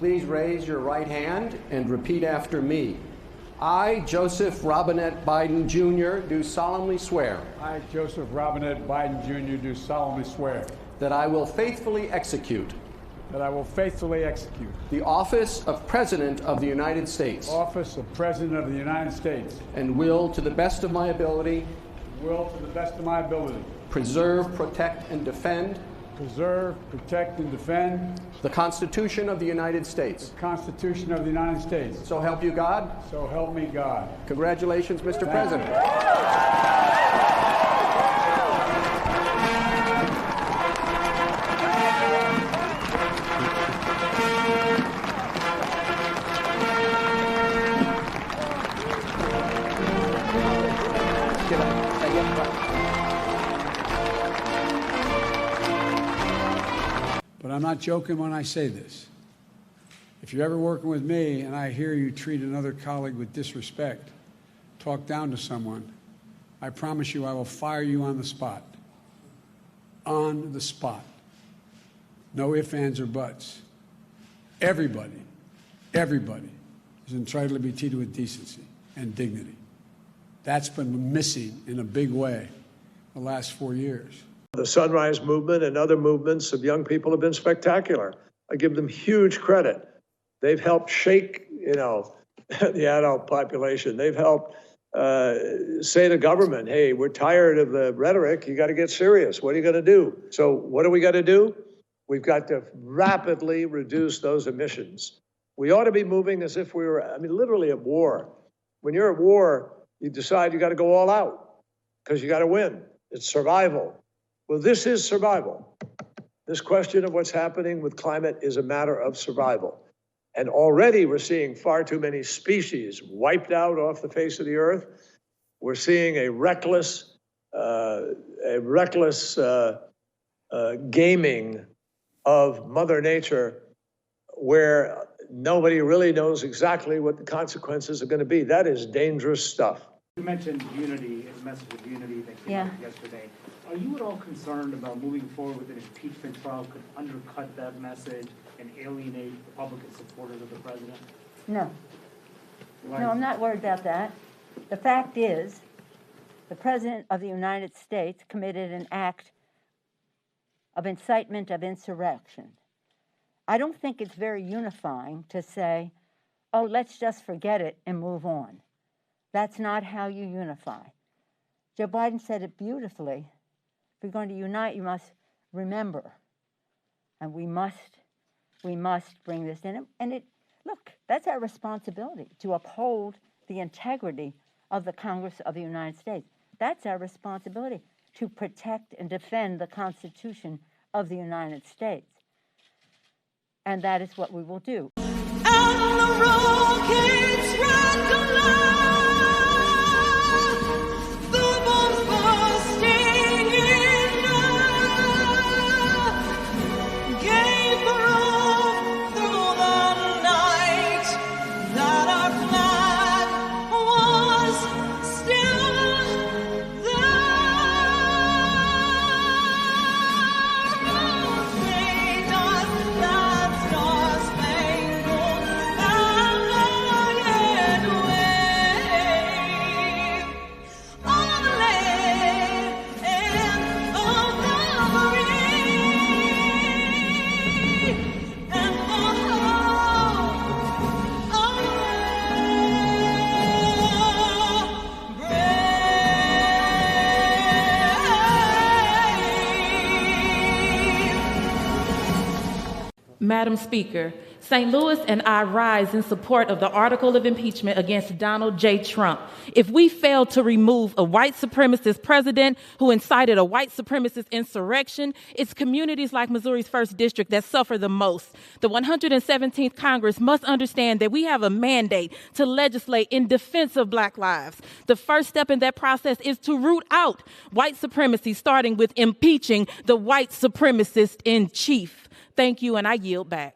Please raise your right hand and repeat after me. I, Joseph Robinette Biden, Jr., do solemnly swear. I, Joseph Robinette Biden, Jr., do solemnly swear. That I will faithfully execute. That I will faithfully execute. The office of President of the United States. Office of President of the United States. And will, to the best of my ability. Will, to the best of my ability. Preserve, protect, and defend. Preserve, protect, and defend. The Constitution of the United States. The Constitution of the United States. So help you God. So help me God. Congratulations, Mr. President. But I'm not joking when I say this. If you're ever working with me and I hear you treat another colleague with disrespect, talk down to someone, I promise you I will fire you on the spot. On the spot. No ifs, ands, or buts. Everybody is entitled to be treated with decency and dignity. That's been missing in a big way the last 4 years. The Sunrise Movement and other movements of young people have been spectacular. I give them huge credit. They've helped shake, the adult population. They've helped say to government, hey, we're tired of the rhetoric. You got to get serious. What are you going to do? So what do we got to do? We've got to rapidly reduce those emissions. We ought to be moving as if we were, literally at war. When you're at war, you decide you got to go all out because you got to win. It's survival. Well, this is survival. This question of what's happening with climate is a matter of survival. And already we're seeing far too many species wiped out off the face of the earth. We're seeing a reckless gaming of Mother Nature where nobody really knows exactly what the consequences are going to be. That is dangerous stuff. You mentioned unity, a message of unity that came out yesterday. Are you at all concerned about moving forward with an impeachment trial could undercut that message and alienate Republican supporters of the president? No. No, I'm not worried about that. The fact is, the President of the United States committed an act of incitement of insurrection. I don't think it's very unifying to say, oh, let's just forget it and move on. That's not how you unify. Joe Biden said it beautifully. If you're going to unite, you must remember. And we must bring this in. And look, that's our responsibility, to uphold the integrity of the Congress of the United States. That's our responsibility, to protect and defend the Constitution of the United States. And that is what we will do. And the rockets ran alive. Madam Speaker, St. Louis and I rise in support of the article of impeachment against Donald J. Trump. If we fail to remove a white supremacist president who incited a white supremacist insurrection, it's communities like Missouri's 1st District that suffer the most. The 117th Congress must understand that we have a mandate to legislate in defense of Black lives. The first step in that process is to root out white supremacy, starting with impeaching the white supremacist in chief. Thank you, and I yield back.